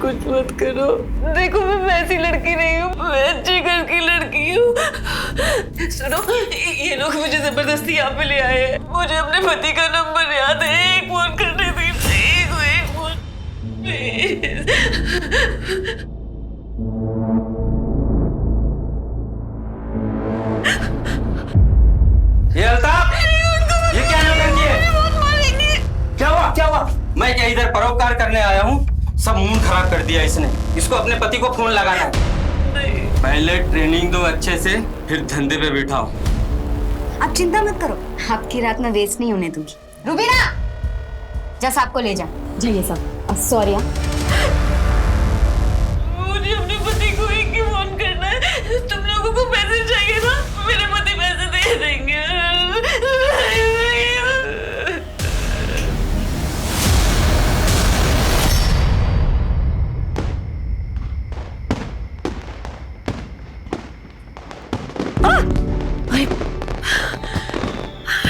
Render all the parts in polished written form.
कुछ मत करो। देखो मैं वैसी लड़की नहीं हूँ, मैं अच्छी घर की लड़की हूँ। सुनो, ये लोग मुझे जबरदस्ती यहाँ पे ले आए हैं। मुझे अपने पति का नंबर याद है, एक फोन करने दी प्लीज, एक फोन प्लीज। ये अल्ताफ, ये क्या नौटंकी है? क्या हुआ? क्या हुआ? मैं क्या इधर परोपकार करने आया हूँ? सब मूड खराब कर दिया इसने। इसको अपने पति को फोन लगाना है। पहले ट्रेनिंग दो अच्छे से, फिर धंधे पे बैठाओ। आप चिंता मत करो, आपकी रात में वेस्ट नहीं होने दूंगी। रुबीना, जा साहब को ले जा। जाइए साहब। सॉरी। मुझे अपने पति को एक ही फोन करना है। तुम लोगों को पैसे चाहिए ना, मेरे पति पैसे दे देंगे।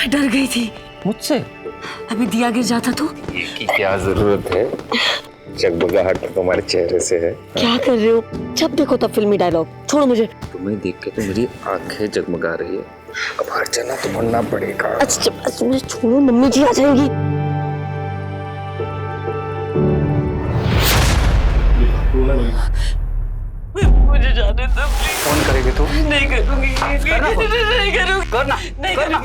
डर गई थी मुझसे? अभी दिया गिर जाता तो। ये की क्या जरूरत है? जगमगाहट तुम्हारे चेहरे से है। क्या कर रहे हो? जब देखो तब फिल्मी डायलॉग। छोड़ो मुझे। तुम्हें देख के तो मेरी आंखें जगमगा रही है। अब हर जाना तो बनना पड़ेगा। अच्छा मुझे छोड़ो, मम्मी जी आ जाएंगी। मुझे जाने दो प्लीज। फोन करेगी तू? नहीं करूंगी। नहीं करूंगी। करना, नहीं करना।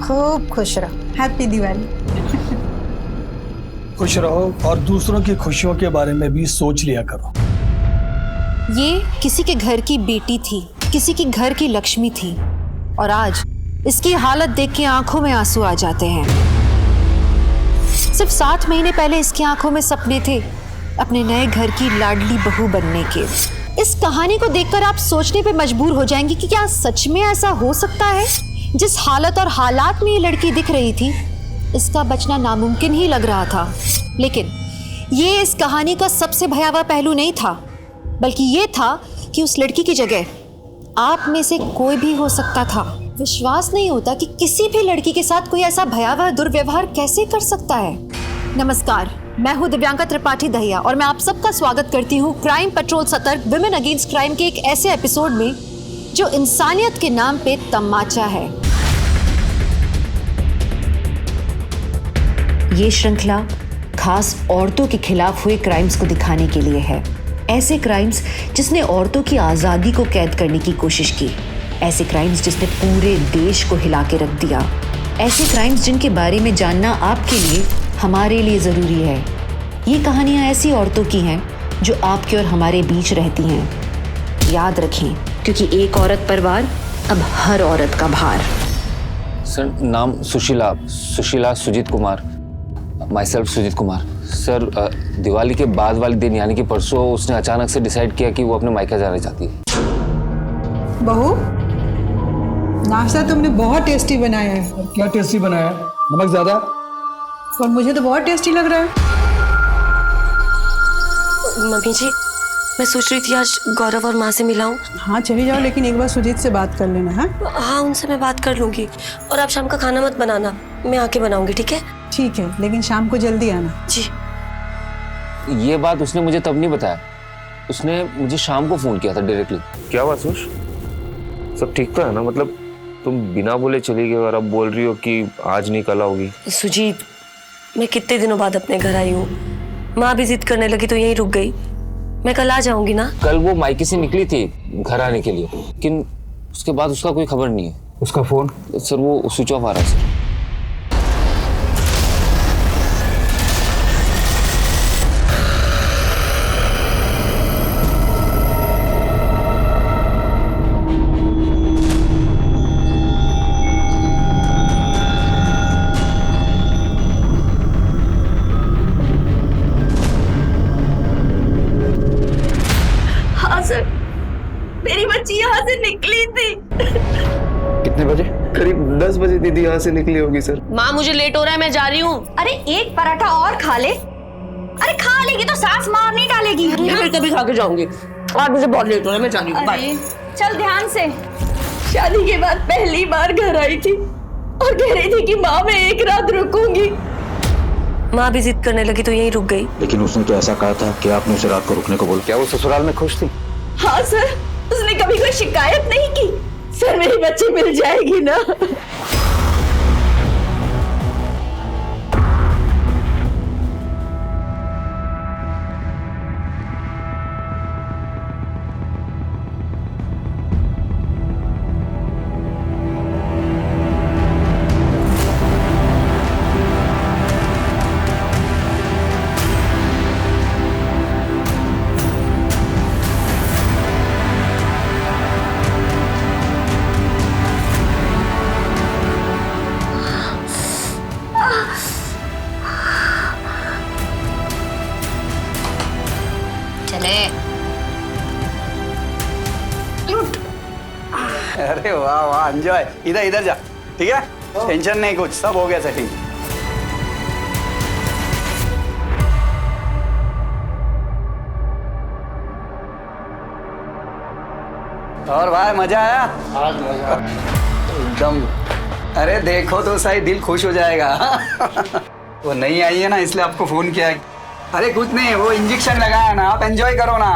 खूब खुश रहो। हैप्पी दिवाली। खुश रहो और दूसरों की खुशियों के बारे में भी सोच लिया करो। ये किसी के घर की बेटी थी, किसी की घर की लक्ष्मी थी, और आज इसकी हालत देख के आंखों में आंसू आ जाते हैं। सिर्फ 7 महीने पहले इसकी आंखों में सपने थे अपने नए घर की लाडली बहू बनने के। इस कहानी को देखकर आप सोचने पे मजबूर हो जाएंगे कि क्या सच में ऐसा हो सकता है? जिस हालत और हालात में ये लड़की दिख रही थी, इसका बचना नामुमकिन ही लग रहा था। लेकिन ये इस कहानी का सबसे भयावह पहलू नहीं था, बल्कि ये था कि उस लड़की की जगह आप में से कोई भी हो सकता था। विश्वास नहीं होता कि किसी भी लड़की के साथ कोई ऐसा भयावह दुर्व्यवहार कैसे कर सकता है। नमस्कार, मैं हूँ दिव्यांका त्रिपाठी दहिया और मैं आप सबका स्वागत करती हूँ क्राइम पेट्रोल सतर्क विमेन अगेंस्ट क्राइम के एक ऐसे एपिसोड में जो इंसानियत के नाम पे तमाचा है। ये श्रृंखला खास औरतों के खिलाफ हुए क्राइम्स को दिखाने के लिए है। ऐसे क्राइम्स जिसने औरतों की आज़ादी को कैद करने की कोशिश की, ऐसे क्राइम्स जिसने पूरे देश को हिला के रख दिया, ऐसे क्राइम्स जिनके बारे में जानना आपके लिए, हमारे लिए ज़रूरी है। ये कहानियाँ ऐसी औरतों की हैं जो आपके और हमारे बीच रहती हैं। याद रखें, क्योंकि एक औरत पर वार, अब हर औरत का भार। सर, नाम Sushila Sujit Kumar. Myself Sujit Kumar. Sir, Diwali के बाद वाले दिन यानी कि परसों उसने अचानक से डिसाइड किया कि वो अपने मायका जाना चाहती है। बहू, नाश्ता तुमने बहुत टेस्टी बनाया है। क्या टेस्टी बनाया? नमक ज्यादा? और मुझे तो बहुत टेस्टी लग रहा है। मम्मी जी, मैं सोच रही थी आज गौरव और माँ से मिलाऊं। हाँ चली जाओ, लेकिन एक बार सुजीत से बात कर लेना। हाँ, उनसे मैं बात कर लूंगी। और आप शाम का खाना मत बनाना, मैं आके बनाऊंगी, ठीक है? ठीक है, लेकिन शाम को जल्दी आना। जी। ये बात उसने मुझे तब नहीं बताया, उसने मुझे शाम को फोन किया था डायरेक्टली। क्या हुआ सुश? सब ठीक तो है ना? मतलब तुम बिना बोले चली गई और अब बोल रही हो कि आज नहीं कल आओगी। सुजीत, मैं कितने दिनों बाद अपने घर आई हूँ। माँ भी जिद करने लगी तो यहीं रुक गई। मैं कल आ जाऊंगी ना। कल वो मायके से निकली थी घर आने के लिए, लेकिन उसके बाद उसका कोई खबर नहीं है। उसका फोन? सर वो स्विच ऑफ आ रहा है सर। हाँ सर, मेरी बच्ची यहाँ से निकली थी। कितने बजे? करीब 10 बजे दीदी यहाँ से निकली होगी सर। माँ मुझे लेट हो रहा है, मैं जा रही हूँ। अरे एक पराठा और खा ले। अरे खा लेगी तो सास मार नहीं डालेगी। मैं फिर कभी खा के जाऊंगी। आज मुझे बहुत लेट हो रहा है, मैं जा रही हूँ। बाय। चल ध्यान से। शादी के बाद पहली बार घर आई थी और कह रही थी कि माँ मैं एक रात रुकूंगी। माँ भी जिद करने लगी तो यहीं रुक गई। लेकिन उसने तो ऐसा कहा था कि आपने उसे रात को रुकने को बोला। क्या वो ससुराल में खुश थी? हाँ सर, उसने कभी कोई शिकायत नहीं की। सर मेरी बच्ची मिल जाएगी ना? चले। अरे वाह वाह, एंजॉय। इधर इधर जा, ठीक है? टेंशन नहीं, कुछ सब हो गया सेटिंग। और भाई मजा आया? आज मजा एकदम। अरे देखो तो सही, दिल खुश हो जाएगा। वो नहीं आई है ना, इसलिए आपको फोन किया है। अरे कुछ नहीं, वो इंजेक्शन लगाया ना, आप एंजॉय करो ना।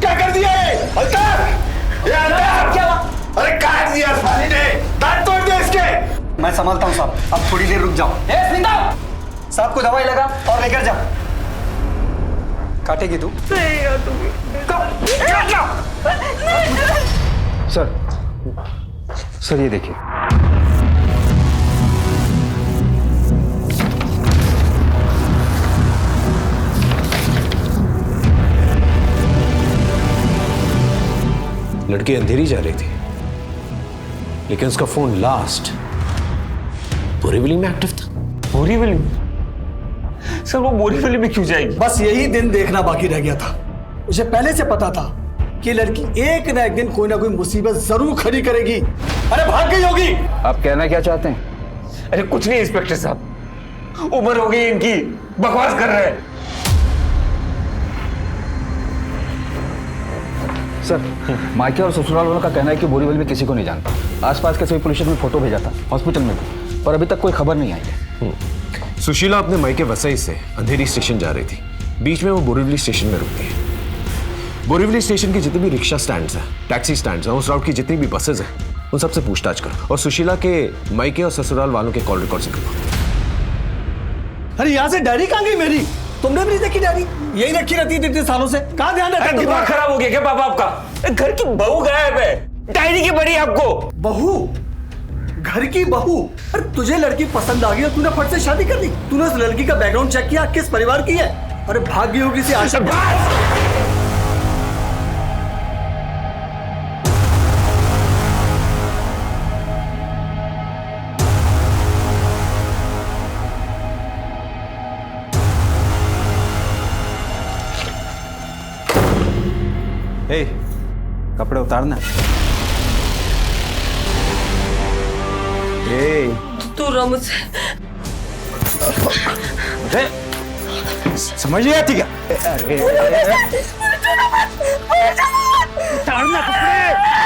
क्या कर दिया ये? अल्ताफ! ये अल्ताफ! क्या हुआ? अरे काट दिया साली ने, दांत तोड़ दिया इसके। मैं संभालता हूँ साहब, अब थोड़ी देर रुक जाओ। साहब को दवाई लगा और लेकर जा। काटेगी तू? सर ये देखिए। लड़की अंधेरी जा रही थी, लेकिन उसका फोन लास्ट बोरीवली में एक्टिव था। बोरीवली? सर वो बोरीवली में क्यों जाएगी? बस यही दिन देखना बाकी रह गया था। मुझे पहले से पता था कि लड़की एक न एक दिन कोई ना कोई मुसीबत जरूर खड़ी करेगी। अरे भाग गई होगी। आप कहना क्या चाहते हैं? अरे कुछ नहीं इंस्पेक्टर साहब, उम्र हो गई इनकी, बकवास कर रहे हैं। सर मायके और ससुराल वालों का कहना है कि बोरीवली में किसी को नहीं जानता। आसपास के सभी पुलिस स्टेशन में फोटो भेजा था, हॉस्पिटल में भी, पर अभी तक कोई खबर नहीं आई है। सुशीला अपने मायके वसई से अंधेरी स्टेशन जा रही थी। बीच में वो बोरीवली स्टेशन में रुकती है। बोरीवली स्टेशन की जितनी भी रिक्शा स्टैंड्स हैं, टैक्सी स्टैंड्स हैं, उस राउट की जितनी भी बसेज हैं, उन सबसे पूछताछ करो और सुशीला के मायके और ससुराल वालों के कॉल रिकॉर्ड से करवाओ। अरे यहाँ से डायरी कहाँ गई मेरी? तुमने भी नहीं देखी डायरी? यही रखी रहती है इतने सालों से। कहाँ ध्यान रहता है? दिमाग खराब हो गया क्या पापा आपका? घर की बहू गायब है, डायरी की बड़ी आपको। बहू? घर की बहू? अरे तुझे लड़की पसंद आ गई और तूने फट से शादी कर दी। तूने उस लड़की का बैकग्राउंड चेक किया, किस परिवार की है? अरे भाग गई होगी से आशा। ए, कपड़े उतारना। तू रो मुझसे। समझ नहीं आती क्या? अरे उतारना कपड़े।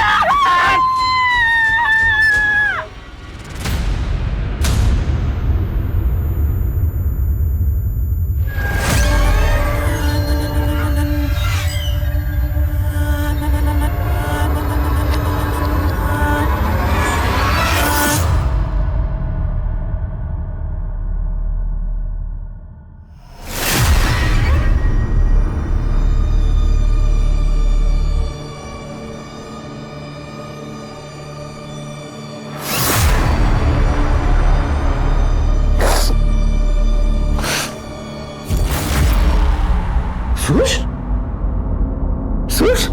सुश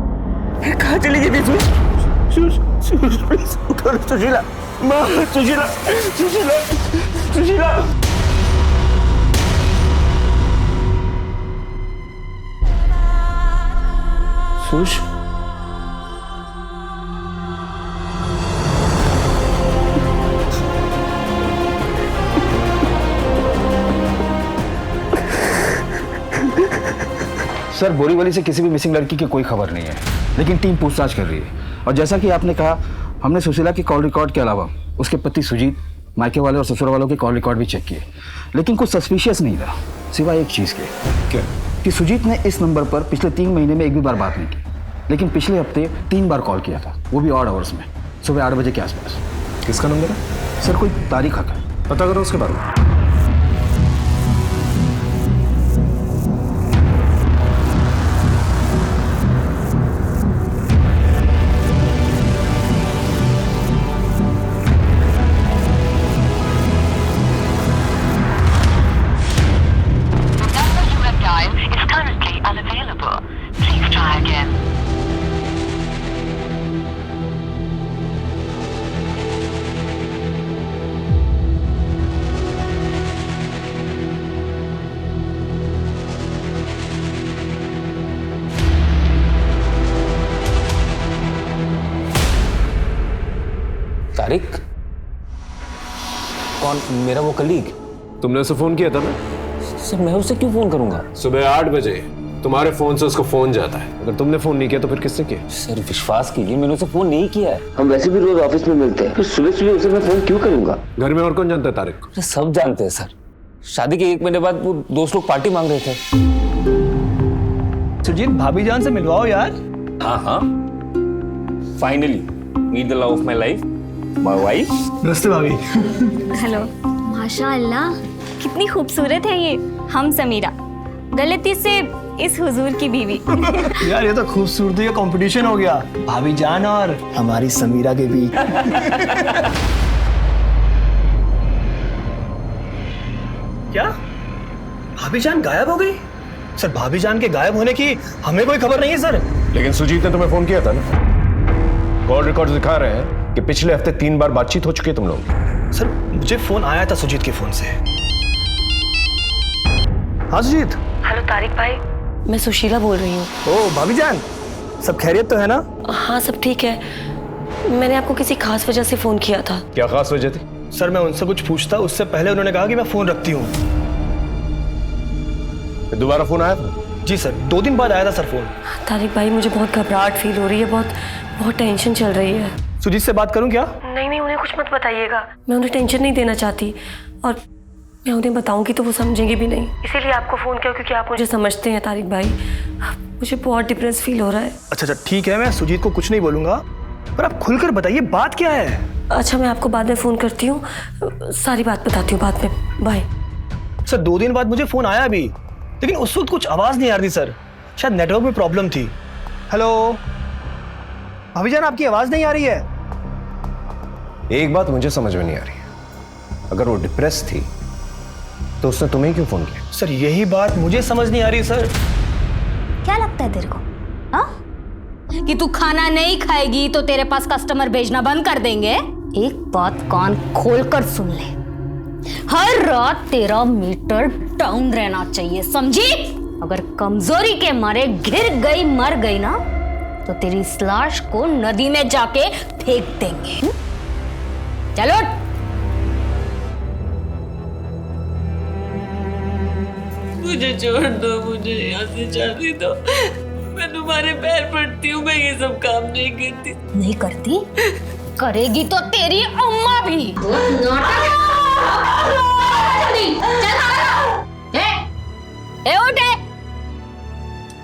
कहाँ चली गई थी सुश? सुश प्लीज उठो ना सुशीला, माँ सुशीला, सुशीला, सुशीला। सुश सर, बोरीवली से किसी भी मिसिंग लड़की की कोई खबर नहीं है, लेकिन टीम पूछताछ कर रही है। और जैसा कि आपने कहा, हमने सुशीला की कॉल रिकॉर्ड के अलावा उसके पति सुजीत, मायके वाले और ससुर वालों के कॉल रिकॉर्ड भी चेक किए, लेकिन कुछ सस्पिशियस नहीं था, सिवाय एक चीज़ के। क्या? कि सुजीत ने इस नंबर पर पिछले 3 महीने में एक भी बार बात नहीं की, लेकिन पिछले हफ्ते 3 बार कॉल किया था, वो भी ऑड आवर्स में, सुबह 8 बजे के आसपास। किसका नंबर है? सर, कोई तारीख हक है, पता करो उसके बारे में। तारिक? कौन? मेरा वो कलीग? तुमने उसे फोन किया था ना? सर, मैं उसे क्यों फोन करूंगा? सुबह 8 बजे तुम्हारे फोन से उसको फोन जाता है। अगर तुमने फोन नहीं किया तो फिर किसने किया? सर, विश्वास कीजिए, मैंने उसे फोन नहीं किया है। हम वैसे भी रोज ऑफिस में मिलते हैं, फिर सुबह सुबह उसे मैं फोन क्यों करूंगा? घर में और कौन जानता है तारिक को? अरे सब जानते हैं सर। शादी के 1 महीने बाद वो दोस्त लोग पार्टी मांग रहे थे। सुजीत, भाभी जान से मिलवाओ यार। हाँ हाँ, finally meet the love of my life, my wife. नमस्ते भाभी। हेलो। माशाअल्लाह, कितनी खूबसूरत है ये। हम समीरा, गलती से इस हुजूर की बीवी। यार, ये तो खूबसूरती का कंपटीशन हो गया, भाभी जान और हमारी समीरा के बीच। क्या भाभी जान गायब हो गई? सर, भाभी जान के गायब होने की हमें कोई खबर नहीं है सर। लेकिन सुजीत ने तुम्हें फोन किया था ना? कॉल रिकॉर्ड दिखा रहे हैं कि पिछले हफ्ते 3 बार बातचीत हो चुकी है तुम लोग। सर, मुझे फोन आया था सुजीत के फोन से। हाँ सुजीत। हेलो तारिक भाई, मैं सुशीला बोल रही हूँ। ओ भाभी जान, सब खैरियत तो है ना? हाँ सब ठीक है। मैंने आपको किसी खास वजह से फोन किया था। क्या खास वजह थी? सर, मैं उनसे कुछ पूछता उससे पहले उन्होंने कहा कि मैं फोन रखती हूँ। दोबारा फोन आया था? जी सर, 2 दिन बाद आया था सर फोन। तारिक भाई, मुझे बहुत घबराहट फील हो रही है, बहुत टेंशन चल रही है। सुजीत से बात करूं क्या? नहीं, उन्हें कुछ मत बताइएगा। मैं उन्हें टेंशन नहीं देना चाहती, और मैं उन्हें बताऊंगी तो वो समझेंगे भी नहीं, इसीलिए आपको फोन किया, क्योंकि आप मुझे समझते हैं तारिक भाई। मुझे बहुत डिप्रेस फील हो रहा है। अच्छा ठीक है, मैं सुजीत को कुछ नहीं बोलूंगा, पर आप खुलकर बताइए बात क्या है। अच्छा, मैं आपको बाद में फोन करती हूँ, सारी बात बताती हूँ बाद में। बाय। सर, 2 दिन बाद मुझे फोन आया अभी, लेकिन उस वक्त कुछ आवाज नहीं आ रही सर, शायद नेटवर्क में प्रॉब्लम थी। हेलो भाभी जान, आपकी आवाज नहीं आ रही है। एक बात मुझे समझ में नहीं आ रही, अगर वो डिप्रेस थी तो उसने तुम्हें क्यों फोन किया? सर, यही बात मुझे समझ नहीं आ रही सर। क्या लगता है तेरे को, हाँ? कि तू खाना नहीं खाएगी तो तेरे पास कस्टमर भेजना बंद कर देंगे? एक बात कान खोलकर सुन ले, हर रात तेरा मीटर डाउन रहना चाहिए, समझी? अगर कमजोरी के मारे गिर गई, मर गई ना, तो तेरी इस लाश को नदी में जाके फेंक देंगे। चलो। मुझे छोड़ दो, मुझे यहाँ से जाने दो। मैं तुम्हारे पैर पड़ती हूँ, मैं ये सब काम नहीं करती। नहीं करती? करेगी तो तेरी अम्मा भी।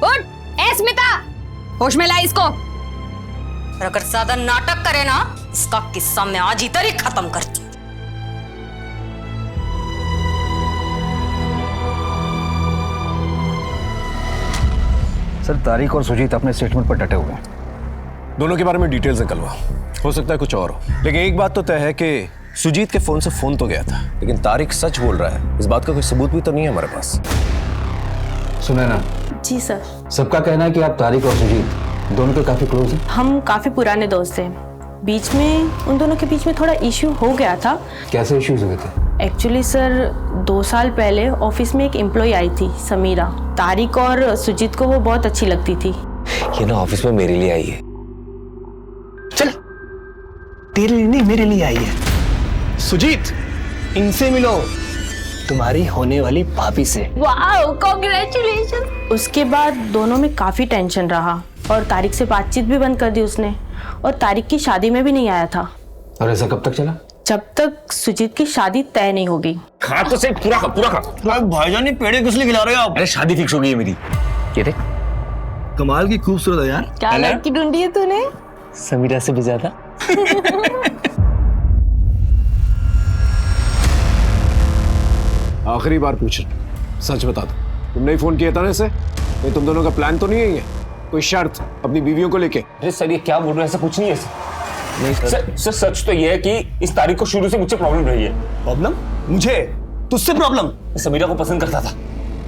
उठ, ए स्मिता, होश में ला इसको। और अगर ज्यादा नाटक करे ना, इसका किस्सा मैं आज इधर ही खत्म करती हूँ। सर, तारिक और सुजीत अपने स्टेटमेंट पर डटे हुए हैं। दोनों के बारे में डिटेल्स निकलवा, हो सकता है कुछ और हो, लेकिन एक बात तो तय है कि सुजीत के फोन से फोन तो गया था, लेकिन तारिक सच बोल रहा है, इस बात का कोई सबूत भी तो नहीं है हमारे पास। सुने ना जी सर। सबका कहना है कि आप तारिक और सुजीत दोनों तो काफी क्लोज हैं। हम काफी पुराने दोस्त हैं। बीच में उन दोनों के बीच में थोड़ा इश्यू हो गया था। कैसे इश्यूज हुए थे? एक्चुअली सर 2 साल पहले ऑफिस में एक एम्प्लॉय आई थी, समीरा। तारिक और सुजीत को वो बहुत अच्छी लगती थी। ये ना ऑफिस में मेरे लिए आई है। चल, तेरे लिए नहीं मेरे लिए आई है। सुजीत, इनसे मिलो, तुम्हारी होने वाली भाभी से। Wow, congratulation. उसके बाद दोनों में काफी टेंशन रहा और तारिक से बातचीत भी बंद कर दी उसने, और तारिक की शादी में भी नहीं आया था। और ऐसा कब तक चला? जब तक सुजीत की शादी तय नहीं होगी। खा तो सही, पूरा खा, पूरा खा। भाईजान ने पेड़े किस लिए खिला रहे हो आप? अरे शादी फिक्स हो गई है मेरी। ये देख, कमाल की खूबसूरत है यार। क्या लड़की ढूंढी है तूने? समीरा से भी ज्यादा। आखिरी बार पूछ रहा, सच बता दो, तुमने ही फोन किया था ना इसे? ये तुम दोनों का प्लान तो नहीं है ये? कोई शर्त अपनी बीवियों को लेके? अरे सर ये क्या बोल रहे हैं, ऐसा कुछ नहीं है सर। सर सच तो ये है कि इस तारीख को शुरू से मुझसे प्रॉब्लम रही है। प्रॉब्लम? मुझे? तुझसे प्रॉब्लम? समीरा को पसंद करता था,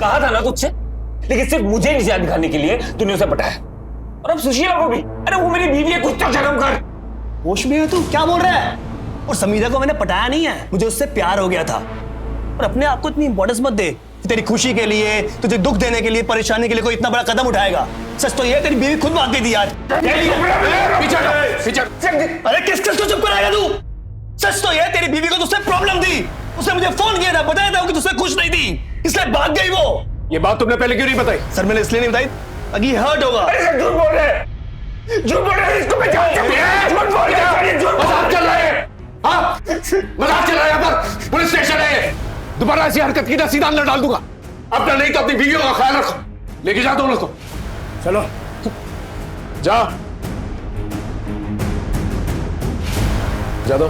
कहा था ना तुझसे, लेकिन सिर्फ मुझे निजात दिखाने के लिए तूने उसे पटाया। और अब सुशीला को भी। अरे वो मेरी बीवी है, कुछ तो शर्म कर। होश में है तू? क्या बोल रहा है? और समीरा को मैंने पटाया नहीं है, मुझे उससे प्यार हो गया था। और अपने आप को इतनी इंपॉर्टेंस मत दे कि तेरी खुशी के लिए, तुझे दुख देने के लिए, परेशानी के लिए कोई इतना बड़ा कदम उठाएगा। सच तो ये तेरी बीवी खुद भाग गई थी यार। अरे किस किस को चुप कराएगा तू? सच तो ये तेरी बीवी को तुझसे प्रॉब्लम थी, उसने मुझे फोन किया था, बताया था कि तुझसे खुश नहीं थी, इसलिए भाग गई वो। ये बात तुमने पहले क्यों नहीं बताई? सर मैंने इसलिए नहीं बताई ताकि हर्ट होगा। अरे झूठ बोल रहे हैं, झूठ बोल रहे हैं, इसको मैं जानता हूं। झूठ बोल रहे हैं, मजाक चल रहा है। हाँ, मजाक चल रहा है। यहाँ पर पुलिस स्टेशन है, दोबारा ऐसी हरकत की ना सीधा अंदर डाल दूंगा। अपना नहीं तो अपनी बीवियों का ख्याल रखो। लेके जा दोनों को, चलो जा। जादव,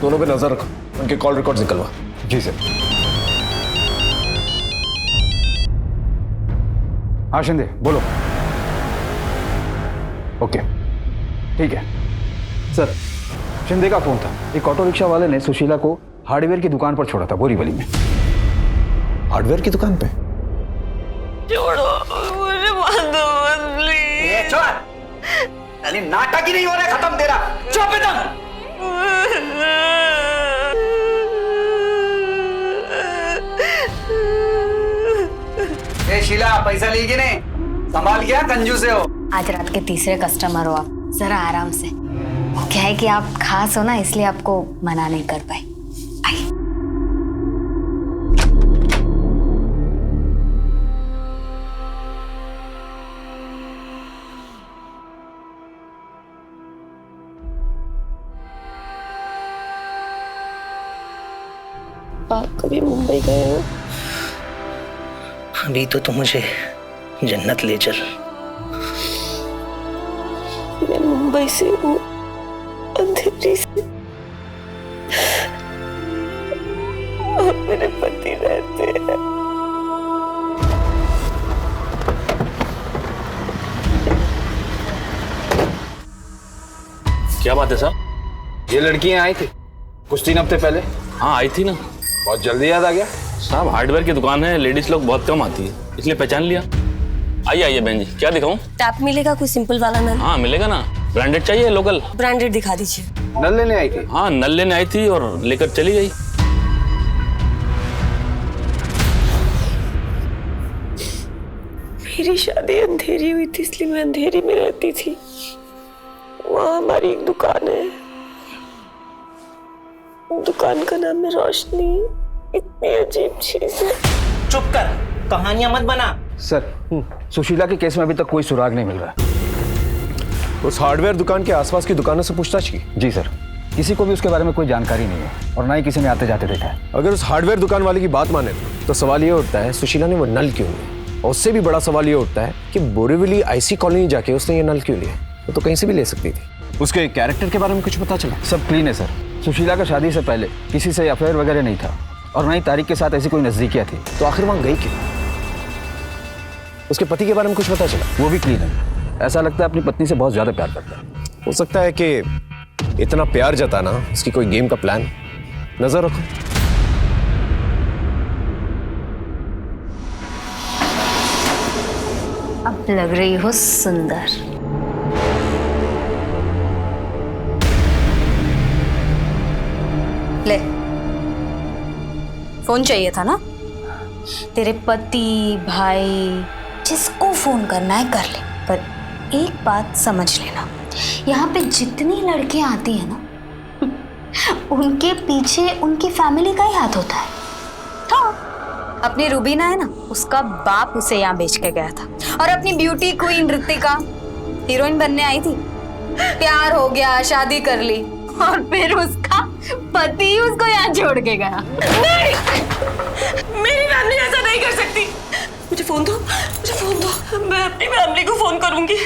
दोनों पे नजर रखो, उनके कॉल रिकॉर्ड निकलवा। जी सर। हाँ शिंदे बोलो। ओके ठीक है सर। शिंदे का फोन था, एक ऑटो रिक्शा वाले ने सुशीला को हार्डवेयर की दुकान पर छोड़ा था, बोरीवली में। हार्डवेयर की दुकान पे? छोड़ो मुझे, मार दो मत प्लीज। अरे नाटक ही नहीं हो रहा है, खत्म तेरा। चुप एकदम। ए शीला, पैसा ली कि नहीं? संभाल गया, कंजूस हो। आज रात के तीसरे कस्टमर हो आप, जरा आराम से। क्या है कि आप खास हो ना, इसलिए आपको मना नहीं कर पाए। आइए। आप कभी मुंबई गए हो? अभी तो तू मुझे जन्नत ले चल। मैं मुंबई से हूँ, अंधेरी से। और मेरे पति रहते हैं। क्या बात है साहब? ये लड़कियां आई थी कुछ 3 हफ्ते पहले। हाँ आई थी ना। बहुत जल्दी याद आ गया साहब, हार्डवेयर की दुकान है, लेडीज लोग बहुत कम आती है, इसलिए पहचान लिया। आइए आइए बहन जी, क्या दिखाऊं? टैप मिलेगा कोई सिंपल वाला नल? हाँ मिलेगा ना। ब्रांडेड चाहिए लोकल? ब्रांडेड दिखा दीजिए। नल लेने आई थी? हाँ नल लेने आई थी और लेकर चली गई। मेरी शादी अंधेरी हुई थी, इसलिए मैं अंधेरी में रहती थी। वहाँ हमारी एक दुकान है, दुकान का नाम है रोशनी। इतनी अजीब चीज है। चुप कर, कहानियां मत बना। सर सुशीला के केस में अभी तक कोई सुराग नहीं मिल रहा। उस हार्डवेयर दुकान के आसपास की दुकानों से पूछताछ की? जी सर, किसी को भी उसके बारे में कोई जानकारी नहीं है और ना ही किसी ने आते जाते देखा है। अगर उस हार्डवेयर दुकान वाले की बात माने तो सवाल ये उठता है सुशीला ने वो नल क्यों लिया, और उससे भी बड़ा सवाल ये उठता है कि बोरीवली आईसी कॉलोनी जाके उसने ये नल क्यों लिया। वो तो कहीं से भी ले सकती थी। उसके कैरेक्टर के बारे में कुछ पता चला? सब क्लीन है सर। सुशीला का शादी से पहले किसी से अफेयर वगैरह नहीं था और ना ही तारिक के साथ ऐसी कोई नजदीकियां थी। तो आखिर वहां गई क्यों? उसके पति के बारे में कुछ पता चला? वो भी क्लीन है, ऐसा लगता है अपनी पत्नी से बहुत ज्यादा प्यार करता है। हो सकता है कि इतना प्यार जताना इसकी कोई गेम का प्लान। नजर रखो। अब लग रही हो सुंदर। ले, फोन चाहिए था ना? तेरे पति, भाई, जिसको फोन करना है कर ले, पर एक बात समझ लेना, यहाँ पे जितनी लड़कियां आती है ना, उनके पीछे उनकी फैमिली का ही हाथ होता है। हाँ, अपनी रूबीना है ना, उसका बाप उसे यहाँ बेच के गया था, और अपनी ब्यूटी क्वीन ऋतिका हीरोइन बनने आई थी, प्यार हो गया, शादी कर ली, और फिर उसका पति उसको यहाँ छोड़ के गया। नहीं, मेरी फैमिली ऐसा नहीं कर सकती। मुझे फोन दो, मुझे फोन दो, मैं अपनी फैमिली को फोन करूंगी।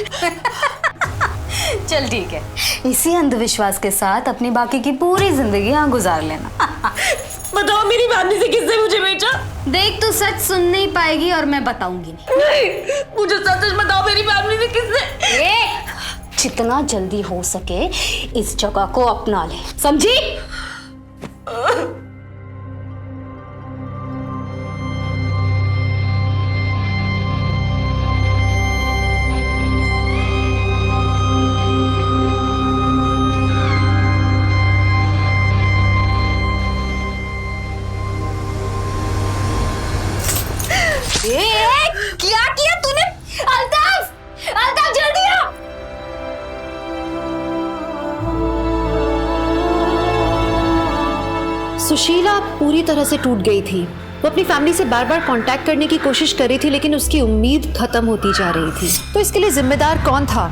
चल ठीक है, इसी अंधविश्वास के साथ अपनी बाकी की पूरी जिंदगी यहाँ गुजार लेना। बताओ मेरी फैमिली से किसने मुझे बेचा? देख, तू सच सुन नहीं पाएगी और मैं बताऊंगी नहीं, मुझे सच बताओ मेरी फैमिली से किसने? जितना जल्दी हो सके इस जगह को अपना ले, समझी? क्या किया तूने? अल्ताफ, अल्ताफ जल्दी आ! सुशीला पूरी तरह से टूट गई थी। वो अपनी फैमिली से बार बार कांटेक्ट करने की कोशिश कर रही थी, लेकिन उसकी उम्मीद खत्म होती जा रही थी। तो इसके लिए जिम्मेदार कौन था?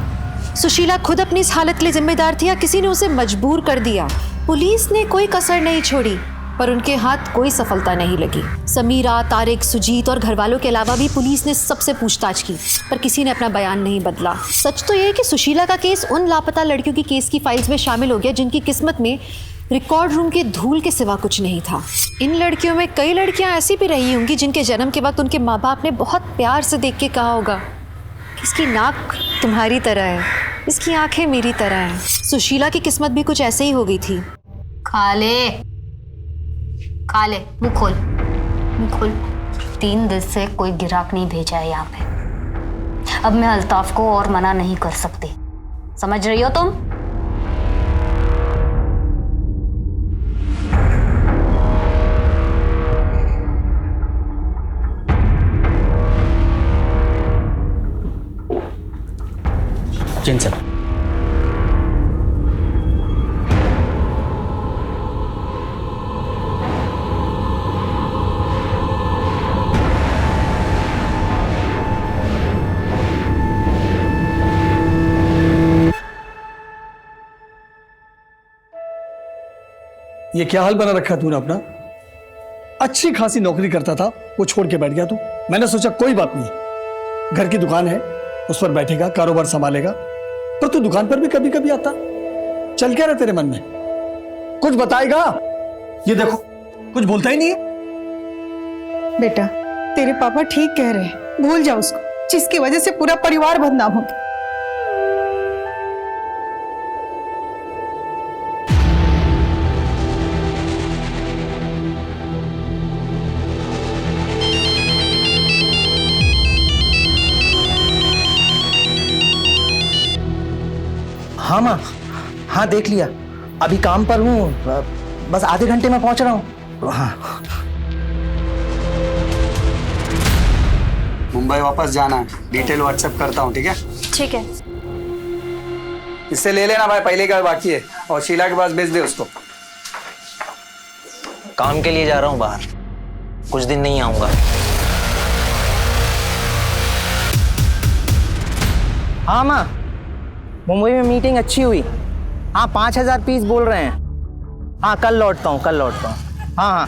सुशीला खुद अपनी इस हालत के लिए जिम्मेदार थी या किसी ने उसे मजबूर कर दिया? पुलिस ने कोई कसर नहीं छोड़ी, पर उनके हाथ कोई सफलता नहीं लगी। समीरा, तारिक, सुजीत और घर वालों के अलावा भी पुलिस ने सबसे पूछताछ की, पर किसी ने अपना बयान नहीं बदला। सच तो यह है कि सुशीला का केस उन लापता लड़कियों की केस की फाइल्स में शामिल हो गया जिनकी किस्मत में रिकॉर्ड रूम के धूल के सिवा कुछ नहीं था। इन लड़कियों में कई लड़कियां ऐसी भी रही होंगी जिनके जन्म के वक्त उनके माँ बाप ने बहुत प्यार से देख के कहा होगा, इसकी नाक तुम्हारी तरह है, इसकी आंखें मेरी तरह हैं। सुशीला की किस्मत भी कुछ ऐसे ही हो गई थी। खा ले, खा ले, मुंह खोल, मुंह खोल। 3 दिन से कोई गिराक नहीं भेजा है यहाँ पे। अब मैं अल्ताफ को और मना नहीं कर सकती, समझ रही हो तुम? जिन सर, ये क्या हाल बना रखा तूने अपना? अच्छी खासी नौकरी करता था, वो छोड़ के बैठ गया तू। मैंने सोचा कोई बात नहीं, घर की दुकान है, उस पर बैठेगा, कारोबार संभालेगा। पर तू दुकान पर भी कभी कभी आता, चल क्या रहा तेरे मन में? कुछ बताएगा? ये देखो, कुछ बोलता ही नहीं है। बेटा, तेरे पापा ठीक कह रहे हैं, भूल जा उसको, जिसकी वजह से पूरा परिवार बदनाम हो गया। हाँ माँ, हाँ देख लिया, अभी काम पर हूँ, बस आधे घंटे में पहुंच रहा हूँ। हाँ। मुंबई वापस जाना है, डिटेल व्हाट्सएप करता हूँ, ठीक है? ठीक है। इससे ले लेना भाई, पहले का बाकी है, और शीला के पास भेज दे उसको। काम के लिए जा रहा हूँ बाहर, कुछ दिन नहीं आऊंगा। हाँ माँ, मुंबई में मीटिंग अच्छी हुई। हाँ 5000 पीस बोल रहे हैं। हाँ कल लौटता हूँ, कल लौटता हूँ। हाँ हाँ।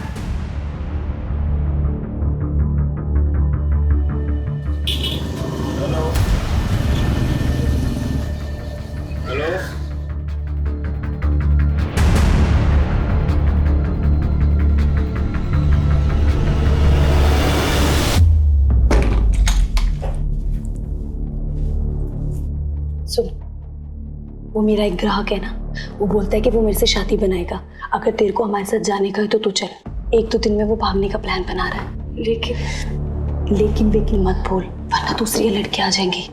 सुन, वो मेरा एक ग्राहक है ना, वो बोलता है कि वो मेरे से शादी बनाएगा। अगर तेरे को हमारे साथ जाने का है तो तू चल। 1-2 दिन में वो भागने का प्लान बना रहा है, लेकिन मत बोल, वरना दूसरी लड़कियां आ जाएंगी।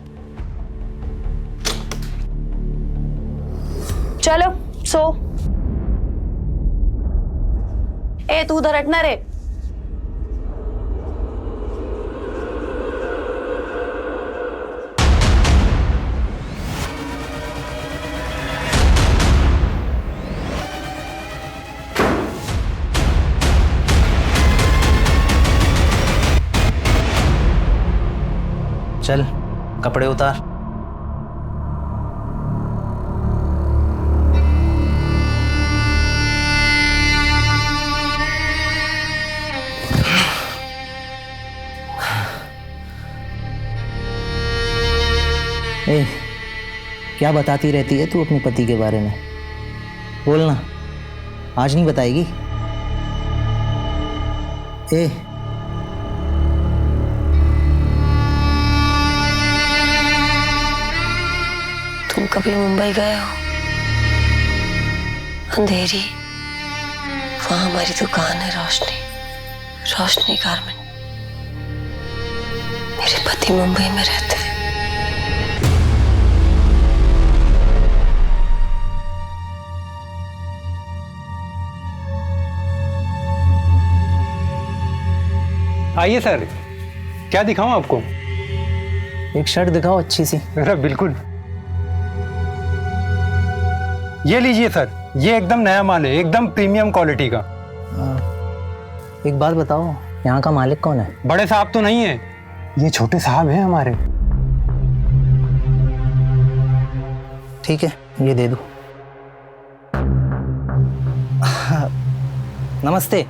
चलो सो। ए तू उधर हटना रे। चल कपड़े उतार। ए, क्या बताती रहती है तू अपने पति के बारे में? बोलना, आज नहीं बताएगी? ए, तुम कभी मुंबई गए हो? अंधेरी, वहां हमारी दुकान है रोशनी, रोशनी गारमेंट। मेरे पति मुंबई में रहते हैं। आइए सर, क्या दिखाऊं आपको? एक शर्ट दिखाओ अच्छी सी। अरे बिल्कुल, ये लीजिए सर, ये एकदम नया माल है, एकदम प्रीमियम क्वालिटी का। एक बात बताओ, यहाँ का मालिक कौन है? बड़े साहब तो नहीं है, ये छोटे साहब हैं हमारे। ठीक है, ये दे दो। नमस्ते,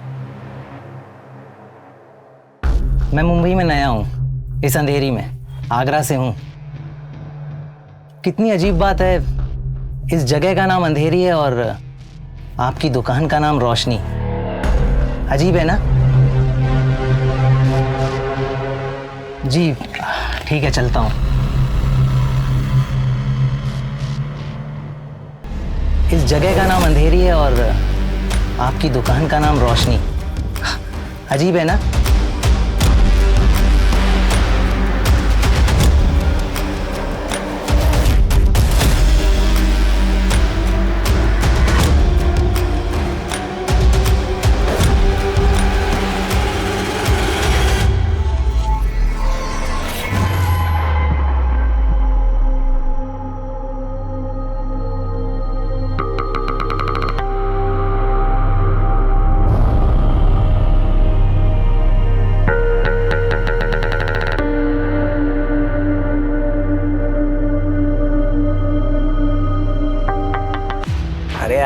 मैं मुंबई में नया हूँ, इस अंधेरी में, आगरा से हूँ। कितनी अजीब बात है, इस जगह का नाम अंधेरी है और आपकी दुकान का नाम रोशनी। अजीब है ना? जी ठीक है, चलता हूँ। इस जगह का नाम अंधेरी है और आपकी दुकान का नाम रोशनी। अजीब है ना?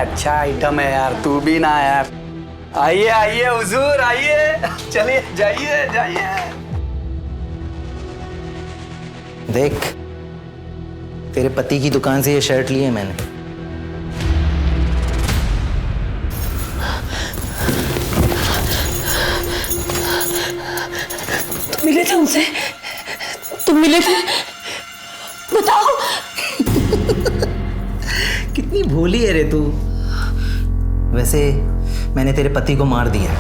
अच्छा आइटम है यार, तू भी ना यार। आइए आइए हुजूर, आइए, चलिए, जाइए जाइए। देख, तेरे पति की दुकान से ये शर्ट ली है मैंने। तुम मिले थे उनसे? तुम मिले थे? बताओ। कितनी भोली है रे तू। वैसे मैंने तेरे पति को मार दिया।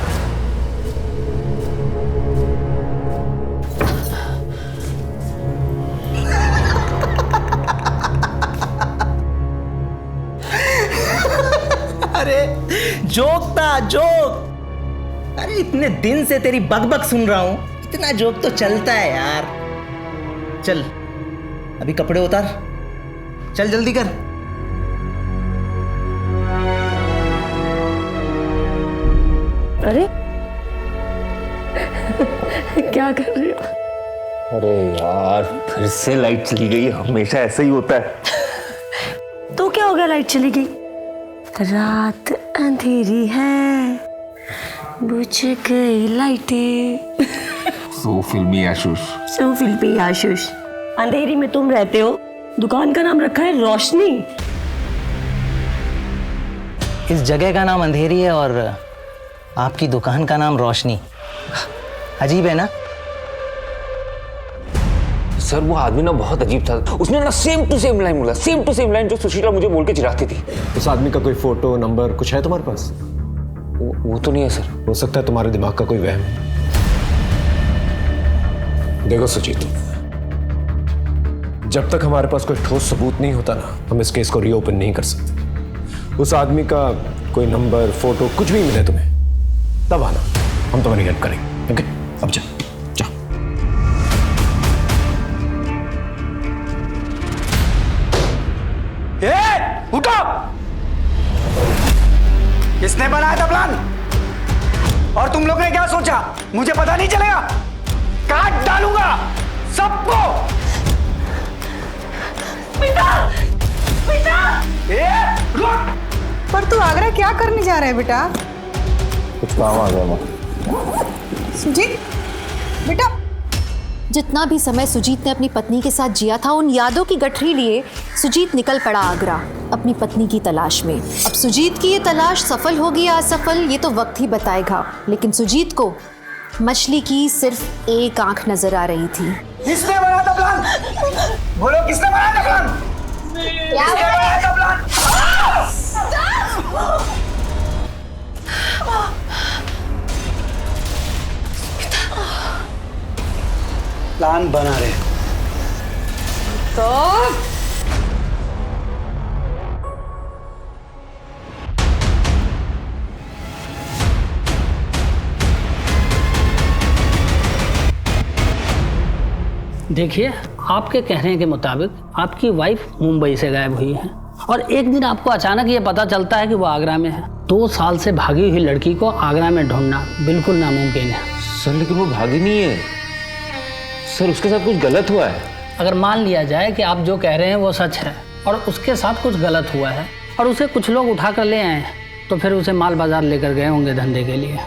अरे जोक था, जोक। अरे इतने दिन से तेरी बकबक सुन रहा हूं, इतना जोक तो चलता है यार। चल अभी कपड़े उतार, चल जल्दी कर। अरे क्या कर रहे हो? अरे यार, फिर से लाइट चली गई। हमेशा ऐसा ही होता है। तो क्या हो गया, लाइट चली गई? रात अंधेरी है, बुझ गई लाइटें। सो फिल्मी आशुष। सो फिल्मी आशुष। अंधेरी में तुम रहते हो, दुकान का नाम रखा है रोशनी। इस जगह का नाम अंधेरी है और आपकी दुकान का नाम रोशनी। अजीब है ना? सर वो आदमी ना बहुत अजीब था। उसने ना सेम टू सेम लाइन बोला, सेम टू सेम लाइन जो सुशीला मुझे बोल के चिढ़ाती थी। उस आदमी का कोई फोटो नंबर कुछ है तुम्हारे पास? वो तो नहीं है सर। हो सकता है तुम्हारे दिमाग का कोई वहम। देखो सुजीत, जब तक हमारे पास कोई ठोस सबूत नहीं होता ना, हम इस केस को रीओपन नहीं कर सकते। उस आदमी का कोई नंबर, फोटो कुछ भी मिले तुम्हें तब आना, हम तुम्हारी हेल्प करेंगे। ओके, अब जा जा। उठो! किसने बनाया था प्लान? और तुम लोग ने क्या सोचा? मुझे पता नहीं चलेगा? काट डालूंगा सबको। बेटा, बेटा! रुक! पर तू आगरा क्या करने जा रहा है बेटा? कुछ काम आ गया माँ। सुजीत, बेटा। जितना भी समय सुजीत ने अपनी पत्नी के साथ जिया था, उन यादों की गठरी लिए सुजीत निकल पड़ा आगरा अपनी पत्नी की तलाश में। अब सुजीत की ये तलाश सफल होगी या असफल, ये तो वक्त ही बताएगा। लेकिन सुजीत को मछली की सिर्फ एक आंख नजर आ रही थी। किसने बनाया था प्लान? बोलो, किसने बनाया था प्लान? किसने बनाया था प्लान? प्लान बना रहे तो देखिए, आपके कहने के मुताबिक आपकी वाइफ मुंबई से गायब हुई है और एक दिन आपको अचानक ये पता चलता है कि वो आगरा में है। 2 साल से भागी हुई लड़की को आगरा में ढूंढना बिल्कुल नामुमकिन है। सर लेकिन वो भागी नहीं है सर, उसके साथ कुछ गलत हुआ है। अगर मान लिया जाए कि आप जो कह रहे हैं वो सच है और उसके साथ कुछ गलत हुआ है और उसे कुछ लोग उठा कर ले आए हैं, तो फिर उसे माल बाजार लेकर गए होंगे धंधे के लिए।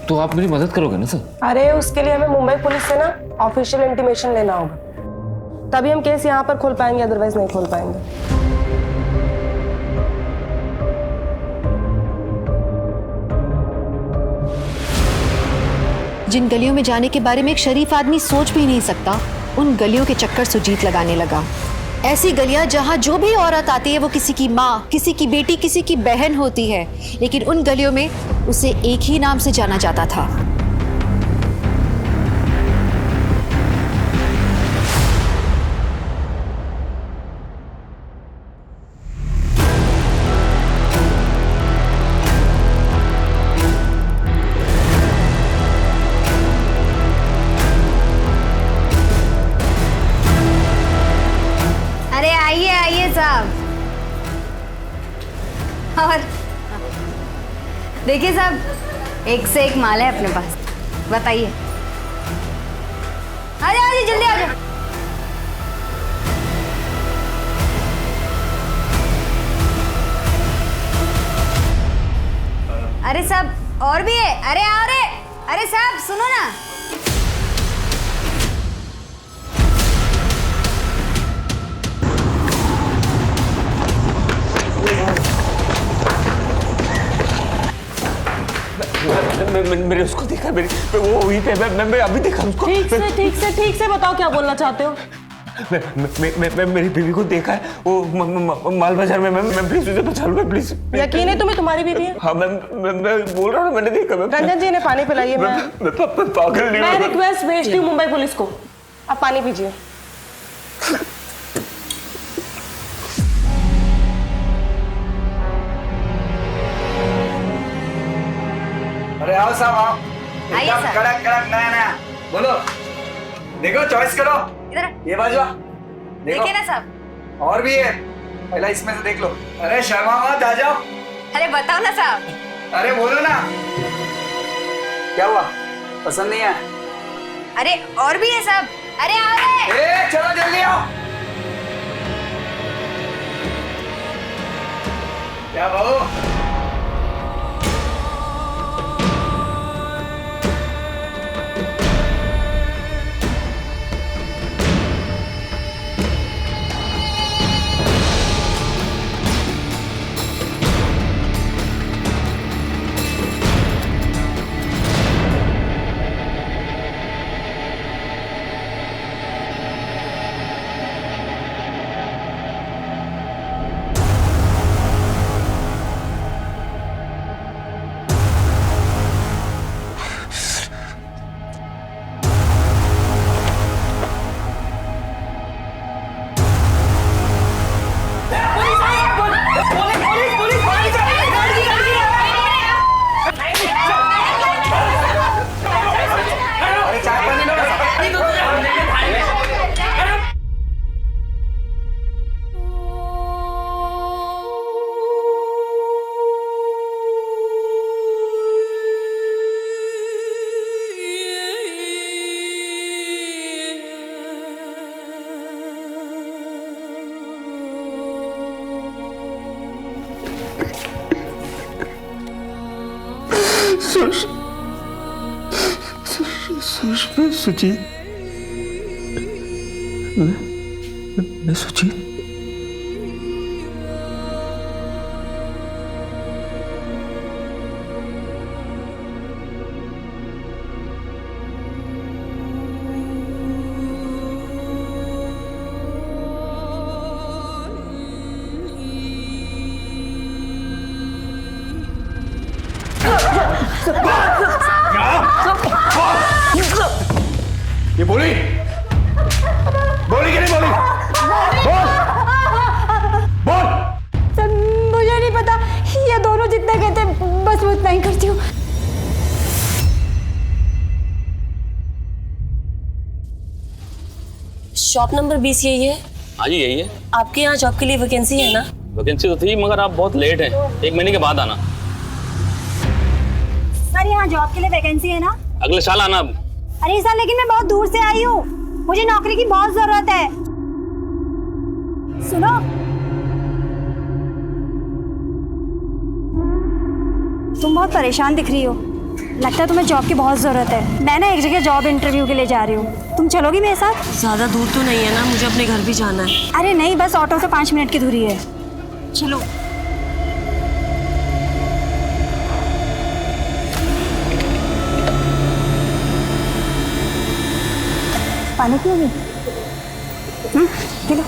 तो आप मेरी मदद करोगे ना सर? अरे उसके लिए हमें मुंबई पुलिस से ना ऑफिशियल इंटीमेशन लेना होगा, तभी हम केस यहाँ पर खोल पाएंगे, अदरवाइज नहीं खोल पाएंगे। जिन गलियों में जाने के बारे में एक शरीफ आदमी सोच भी नहीं सकता, उन गलियों के चक्कर सुजीत लगाने लगा। ऐसी गलियां जहां जो भी औरत आती है वो किसी की माँ, किसी की बेटी, किसी की बहन होती है, लेकिन उन गलियों में उसे एक ही नाम से जाना जाता था। अरे आइए आइए साहब। और देखिए साहब, एक से एक माल है अपने पास, बताइए। आ जाओ जल्दी आ जाओ। अरे साहब और भी है। अरे साहब सुनो ना। मैंने उसको देखा, वो वहीं पे, मैं अभी देखा उसको। ठीक से बताओ क्या बोलना चाहते हो। मैं मेरी बीवी को देखा है, वो माल बाजार में। मैं प्लीज उसे बचा लूँ, प्लीज। यकीन है तुम्हें तुम्हारी बीवी है? हाँ, मैं बोल रहा हूँ, मैंने देखा। रंजन जी ने पानी पिलाइए। मैं पागल नहीं हूँ। मैं रिक्वेस्ट भेजती हूँ मुंबई पुलिस को, आप पानी पीजिए। अरे आओ साहब, आओ। आइए एकदम सर। कड़क कड़क नया नया। बोलो, देखो, चॉइस करो। इधर ये बाजू देखो। देखिए ना साहब। और भी है, पहला इसमें से देख लो। अरे शर्मा मत, आ जाओ। अरे बताओ ना साहब। अरे बोलो ना, क्या हुआ? पसंद नहीं है? अरे और भी है साहब। अरे आ रहे। चलो जल्दी आओ। क्या बाबू? सुजीत, मैं सुजीत। ये बोली कि नहीं बोली? बोल बोल। सर मुझे नहीं पता, ये दोनों जितना कहते बस मैं उतना ही करती हूँ। शॉप नंबर 20 यही है? हाँ जी यही है। आपके यहाँ जॉब के लिए वैकेंसी है ना? वैकेंसी तो थी मगर आप बहुत लेट हैं, 1 महीने के बाद आना। सर यहाँ जॉब के लिए वैकेंसी है ना? अगले साल आना। अरे सर लेकिन मैं बहुत दूर से आई हूँ, मुझे नौकरी की बहुत जरूरत है। सुनो, तुम बहुत परेशान दिख रही हो, लगता है तुम्हें जॉब की बहुत जरूरत है। मैं ना एक जगह जॉब इंटरव्यू के लिए जा रही हूँ, तुम चलोगी मेरे साथ? ज्यादा दूर तो नहीं है ना, मुझे अपने घर भी जाना है। अरे नहीं, बस ऑटो से 5 मिनट की दूरी है, चलो। पानी पियोगी? चलो।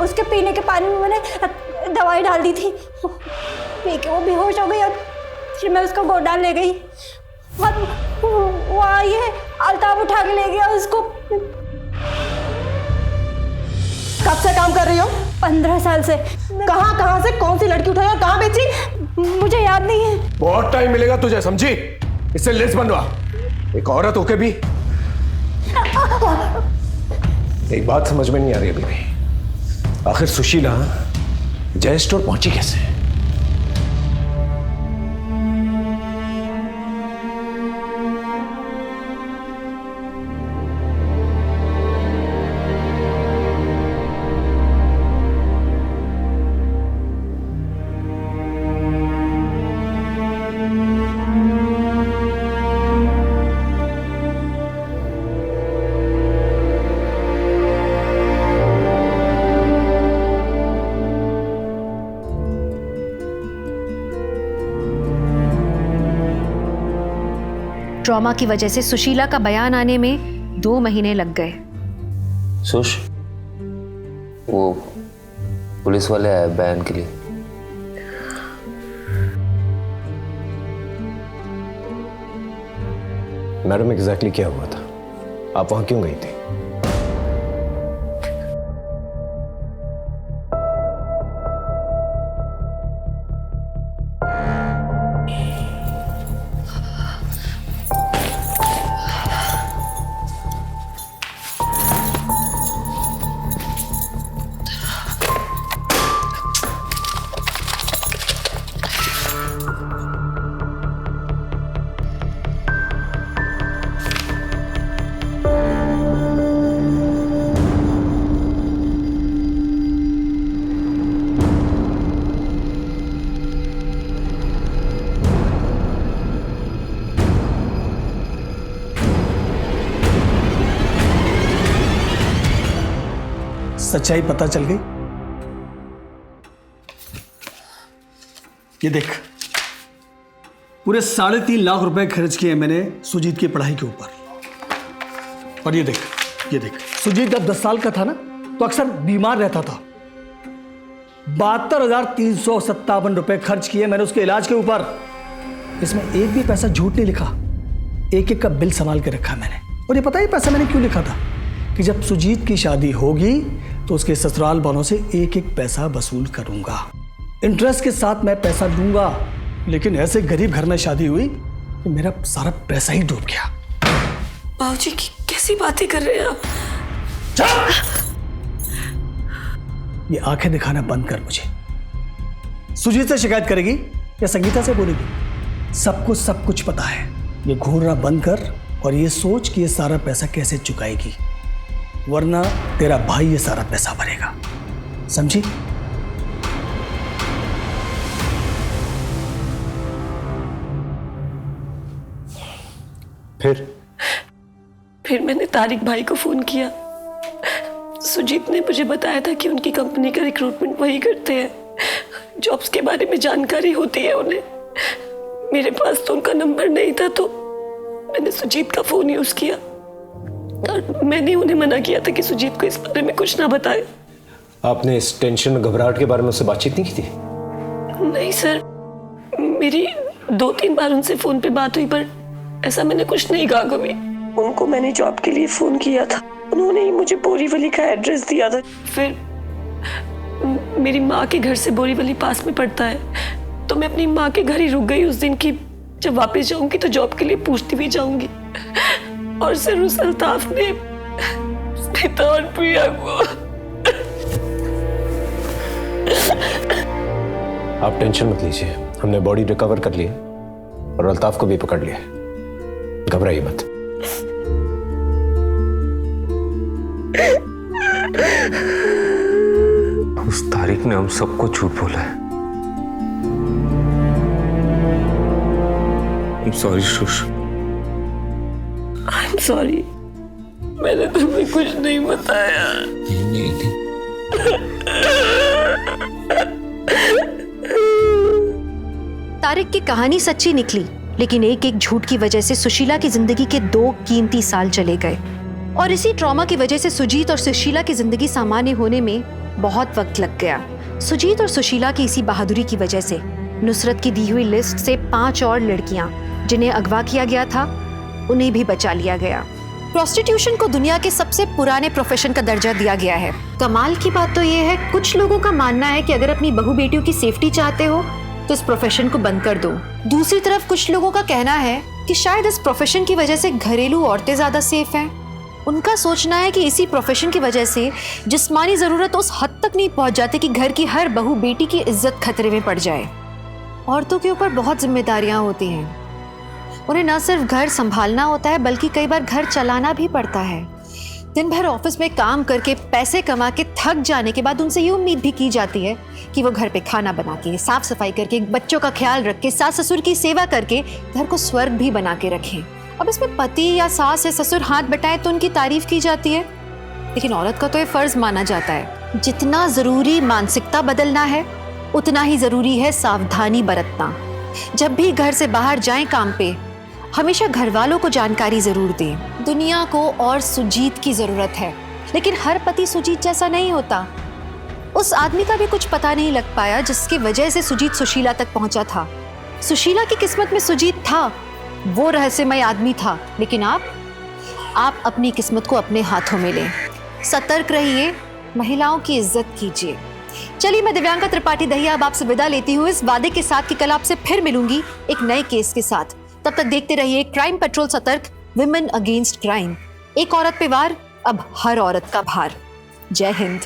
उसके पीने के पानी में मैंने दवाई डाल दी थी, पी के वो बेहोश हो गई। अब फिर मैं उसको गोडाउन ले गई, वो आई है, अल्ताफ उठा के ले गया उसको। कब से काम कर रही हो? 15 साल से। कहाँ से कौन सी लड़की उठाई और कहाँ बेची? मुझे याद नहीं है। बहुत टाइम मिलेगा तुझे, समझी? इससे लिस्ट बनवा। एक औरत होके भी एक बात समझ में नहीं आ रही अभी भी, आखिर सुशीला जय स्टोर पहुंची कैसे? ट्रॉमा की वजह से सुशीला का बयान आने में 2 महीने लग गए। सुश, वो पुलिस वाले आए बयान के लिए। मैडम एग्जैक्टली क्या हुआ था? आप वहां क्यों गई थी? सच्चाई पता चल गई। ये देख, पूरे 3.5 लाख रुपए खर्च किए मैंने सुजीत की पढ़ाई के ऊपर। और ये देख, सुजीत जब 10 साल का था ना, तो अक्सर बीमार रहता था। 72,357 रुपए खर्च किए मैंने उसके इलाज के ऊपर। इसमें एक भी पैसा झूठ नहीं लिखा, एक का बिल संभाल के रखा मैंने। और ये पता है पैसा मैंने क्यों लिखा था? कि जब सुजीत की शादी होगी तो उसके ससुराल वालों से एक पैसा वसूल करूंगा, इंटरेस्ट के साथ मैं पैसा दूंगा। लेकिन ऐसे गरीब घर में शादी हुई कि मेरा सारा पैसा ही डूब गया। बाबूजी कैसी बातें कर रहे हैं आप? ये आंखें दिखाना बंद कर मुझे। सुजीत से शिकायत करेगी या संगीता से बोलेगी? सबको सब कुछ पता है। ये घूरना बंद कर और ये सोच कि ये सारा पैसा कैसे चुकाएगी, वरना तेरा भाई ये सारा पैसा भरेगा, समझी? फिर मैंने तारिक भाई को फोन किया। सुजीत ने मुझे बताया था कि उनकी कंपनी का रिक्रूटमेंट वही करते हैं, जॉब्स के बारे में जानकारी होती है उन्हें। मेरे पास तो उनका नंबर नहीं था, तो मैंने सुजीत का फोन यूज किया और मैंने उन्हें मना किया था कि सुजीत को इस बारे में कुछ ना बताए। आपने इस टेंशन घबराहट के बारे में उससे बातचीत नहीं की थी? नहीं सर, मेरी 2-3 बार उनसे फोन पे बात हुई, पर ऐसा मैंने कुछ नहीं कहा कभी। उनको मैंने जॉब के लिए फोन किया था, उन्होंने ही मुझे बोरीवली का एड्रेस दिया था। फिर मेरी माँ के घर से बोरीवली पास में पड़ता है, तो मैं अपनी माँ के घर ही रुक गई उस दिन की जब वापस जाऊंगी तो जॉब के लिए पूछती भी जाऊंगी। और सर उस अल्ताफ ने स्मिता और प्रिया को। आप टेंशन मत लीजिए, हमने बॉडी रिकवर कर लिया और अल्ताफ को भी पकड़ लिया, घबराइए मत। उस तारिक ने हम सबको झूठ बोला है। I'm sorry, shush. I'm sorry, मैंने तुम्हें कुछ नहीं बताया। नहीं। तारिक की कहानी सच्ची निकली, लेकिन एक एक झूठ की वजह से सुशीला की जिंदगी के 2 कीमती साल चले गए। और इसी ट्रॉमा की वजह से सुजीत और सुशीला की जिंदगी सामान्य होने में बहुत वक्त लग गया। सुजीत और सुशीला की इसी बहादुरी की वजह से नुसरत की दी हुई लिस्ट से 5 और लड़कियां जिन्हें अगवा किया गया था, उन्हें भी बचा लिया गया। प्रोस्टिट्यूशन को दुनिया के सबसे पुराने प्रोफेशन का दर्जा दिया गया है। कमाल की बात तो ये है, कुछ लोगों का मानना है कि अगर अपनी बहू बेटियों की सेफ्टी चाहते हो तो इस प्रोफेशन को बंद कर दो। दूसरी तरफ कुछ लोगों का कहना है कि शायद इस प्रोफेशन की वजह से घरेलू औरतें ज्यादा सेफ हैं। उनका सोचना है कि इसी प्रोफेशन की वजह से जिस्मानी जरूरत उस हद तक नहीं पहुंच जाती कि घर की हर बहू बेटी की इज्जत खतरे में पड़ जाए। औरतों के ऊपर बहुत जिम्मेदारियां होती हैं, उन्हें न सिर्फ घर संभालना होता है बल्कि कई बार घर चलाना भी पड़ता है। दिन भर ऑफिस में काम करके पैसे कमा के थक जाने के बाद उनसे ये उम्मीद भी की जाती है कि वो घर पे खाना बना के, साफ सफाई करके, बच्चों का ख्याल रख के, सास ससुर की सेवा करके घर को स्वर्ग भी बना के रखें। अब इसमें पति या सास या ससुर हाथ बटाए तो उनकी तारीफ की जाती है, लेकिन औरत का तो ये फर्ज माना जाता है। जितना जरूरी मानसिकता बदलना है, उतना ही जरूरी है सावधानी बरतना। जब भी घर से बाहर जाएं काम पे, हमेशा घर वालों को जानकारी जरूर दें। दुनिया को और सुजीत की जरूरत है, लेकिन हर पति सुजीत जैसा नहीं होता। उस आदमी का भी कुछ पता नहीं लग पाया जिसकी वजह से सुजीत सुशीला तक पहुंचा था। सुशीला की किस्मत में सुजीत था, वो रहस्यमय आदमी था, लेकिन आप अपनी किस्मत को अपने हाथों में लें। सतर्क रहिए, महिलाओं की इज्जत कीजिए। चलिए, मैं दिव्यांका त्रिपाठी दहिया अब आपसे विदा लेती हूँ इस वादे के साथ कि कल आपसे फिर मिलूंगी एक नए केस के साथ। तब तक देखते रहिए क्राइम पेट्रोल सतर्क, विमेन अगेंस्ट क्राइम। एक औरत पे वार, अब हर औरत का भार। जय हिंद।